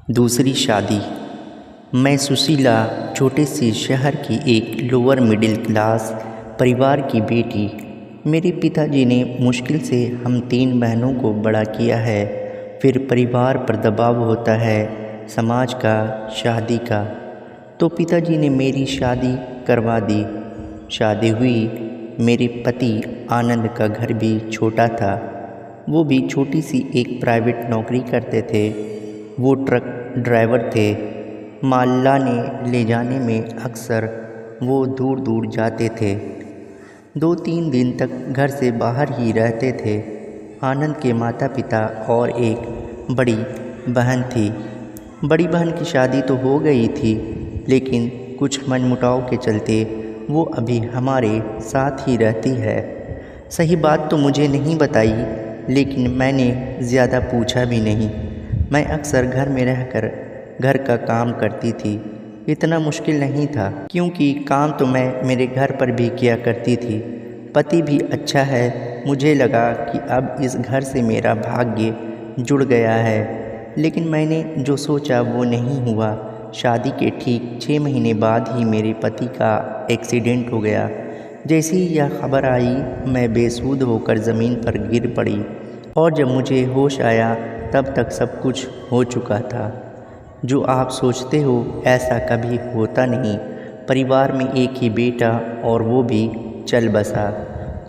दूसरी शादी। मैं सुशीला छोटे से शहर की एक लोअर मिडिल क्लास परिवार की बेटी। मेरे पिताजी ने मुश्किल से हम 3 बहनों को बड़ा किया है। फिर परिवार पर दबाव होता है समाज का, शादी का, तो पिताजी ने मेरी शादी करवा दी। शादी हुई। मेरे पति आनंद का घर भी छोटा था। वो भी छोटी सी एक प्राइवेट नौकरी करते थे। वो ट्रक ड्राइवर थे। माल लाने ले जाने में अक्सर वो दूर दूर जाते थे। 2-3 दिन तक घर से बाहर ही रहते थे। आनंद के माता पिता और एक बड़ी बहन थी। बड़ी बहन की शादी तो हो गई थी, लेकिन कुछ मनमुटाव के चलते वो अभी हमारे साथ ही रहती है। सही बात तो मुझे नहीं बताई, लेकिन मैंने ज़्यादा पूछा भी नहीं। मैं अक्सर घर में रहकर घर का काम करती थी। इतना मुश्किल नहीं था, क्योंकि काम तो मैं मेरे घर पर भी किया करती थी। पति भी अच्छा है। मुझे लगा कि अब इस घर से मेरा भाग्य जुड़ गया है, लेकिन मैंने जो सोचा वो नहीं हुआ। शादी के ठीक 6 महीने बाद ही मेरे पति का एक्सीडेंट हो गया। जैसे ही यह खबर आई, मैं बेसुध होकर ज़मीन पर गिर पड़ी, और जब मुझे होश आया तब तक सब कुछ हो चुका था। जो आप सोचते हो ऐसा कभी होता नहीं। परिवार में एक ही बेटा, और वो भी चल बसा,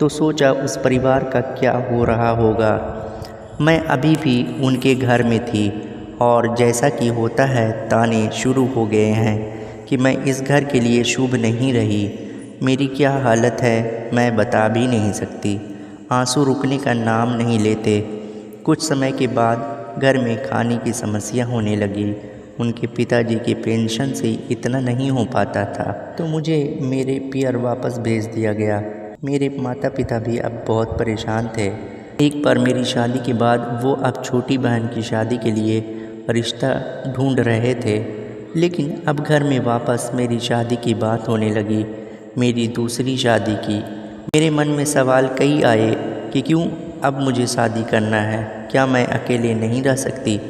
तो सोचा उस परिवार का क्या हो रहा होगा। मैं अभी भी उनके घर में थी, और जैसा कि होता है ताने शुरू हो गए हैं कि मैं इस घर के लिए शुभ नहीं रही। मेरी क्या हालत है मैं बता भी नहीं सकती। आंसू रुकने का नाम नहीं लेते। कुछ समय के बाद घर में खाने की समस्या होने लगी। उनके पिताजी के पेंशन से इतना नहीं हो पाता था, तो मुझे मेरे पियर वापस भेज दिया गया। मेरे माता पिता भी अब बहुत परेशान थे। एक बार मेरी शादी के बाद वो अब छोटी बहन की शादी के लिए रिश्ता ढूंढ रहे थे, लेकिन अब घर में वापस मेरी शादी की बात होने लगी, मेरी दूसरी शादी की। मेरे मन में सवाल कई आए कि क्यों अब मुझे शादी करना है। क्या मैं अकेले नहीं रह सकती?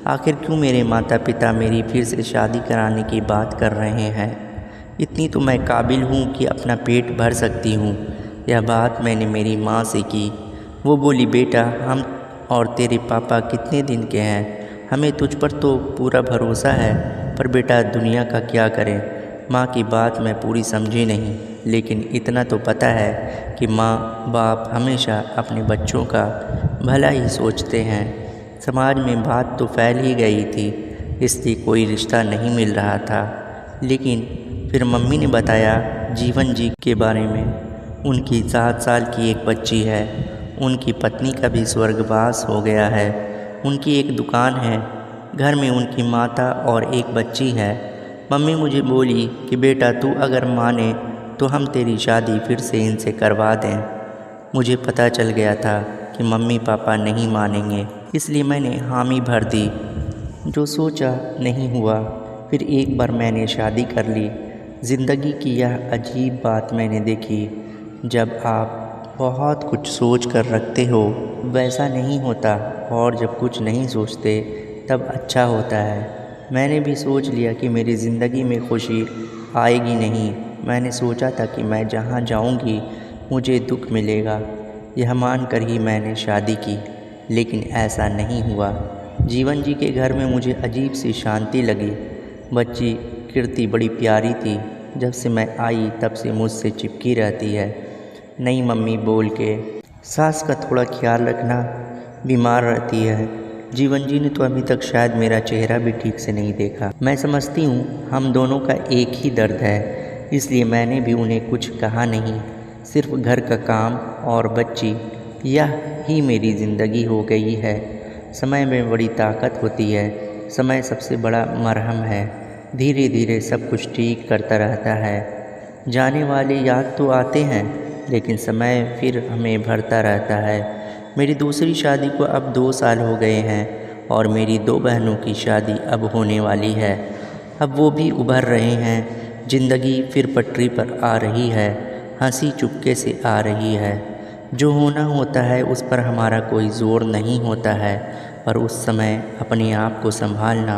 आखिर क्यों मेरे माता पिता मेरी फिर से शादी कराने की बात कर रहे हैं? इतनी तो मैं काबिल हूँ कि अपना पेट भर सकती हूँ। यह बात मैंने मेरी माँ से की। वो बोली, बेटा, हम और तेरे पापा कितने दिन के हैं, हमें तुझ पर तो पूरा भरोसा है, पर बेटा दुनिया का क्या करें। माँ की बात मैं पूरी समझी नहीं, लेकिन इतना तो पता है कि माँ बाप हमेशा अपने बच्चों का भला ही सोचते हैं। समाज में बात तो फैल ही गई थी, इसलिए कोई रिश्ता नहीं मिल रहा था। लेकिन फिर मम्मी ने बताया जीवन जी के बारे में। उनकी 7 साल की एक बच्ची है। उनकी पत्नी का भी स्वर्गवास हो गया है। उनकी एक दुकान है। घर में उनकी माता और एक बच्ची है। मम्मी मुझे बोली कि बेटा तू अगर माने तो हम तेरी शादी फिर से इनसे करवा दें। मुझे पता चल गया था कि मम्मी पापा नहीं मानेंगे, इसलिए मैंने हामी भर दी। जो सोचा नहीं हुआ। फिर एक बार मैंने शादी कर ली। ज़िंदगी की यह अजीब बात मैंने देखी। जब आप बहुत कुछ सोच कर रखते हो वैसा नहीं होता, और जब कुछ नहीं सोचते तब अच्छा होता है। मैंने भी सोच लिया कि मेरी ज़िंदगी में खुशी आएगी नहीं। मैंने सोचा था कि मैं जहाँ जाऊँगी मुझे दुख मिलेगा। यह मानकर ही मैंने शादी की, लेकिन ऐसा नहीं हुआ। जीवन जी के घर में मुझे अजीब सी शांति लगी। बच्ची कीर्ति बड़ी प्यारी थी। जब से मैं आई तब से मुझसे चिपकी रहती है। नई मम्मी बोल के। सास का थोड़ा ख्याल रखना, बीमार रहती है। जीवन जी ने तो अभी तक शायद मेरा चेहरा भी ठीक से नहीं देखा। मैं समझती हूँ हम दोनों का एक ही दर्द है, इसलिए मैंने भी उन्हें कुछ कहा नहीं। सिर्फ घर का काम और बच्ची, यह ही मेरी ज़िंदगी हो गई है। समय में बड़ी ताकत होती है। समय सबसे बड़ा मरहम है। धीरे धीरे सब कुछ ठीक करता रहता है। जाने वाले याद तो आते हैं, लेकिन समय फिर हमें भरता रहता है। मेरी दूसरी शादी को अब 2 साल हो गए हैं, और मेरी 2 बहनों की शादी अब होने वाली है। अब वो भी उभर रहे हैं। ज़िंदगी फिर पटरी पर आ रही है। हंसी चुपके से आ रही है। जो होना होता है उस पर हमारा कोई ज़ोर नहीं होता है, पर उस समय अपने आप को संभालना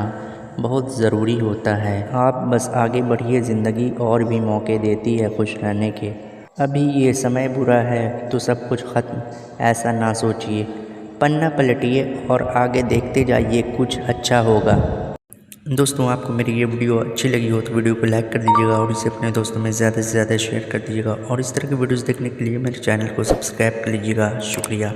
बहुत ज़रूरी होता है। आप बस आगे बढ़िए, ज़िंदगी और भी मौके देती है खुश रहने के। अभी ये समय बुरा है तो सब कुछ ख़त्म, ऐसा ना सोचिए। पन्ना पलटिए और आगे देखते जाइए, कुछ अच्छा होगा। दोस्तों, आपको मेरी ये वीडियो अच्छी लगी हो तो वीडियो को लाइक कर दीजिएगा और इसे अपने दोस्तों में ज़्यादा से ज़्यादा शेयर कर दीजिएगा। और इस तरह की वीडियोस देखने के लिए मेरे चैनल को सब्सक्राइब कर लीजिएगा। शुक्रिया।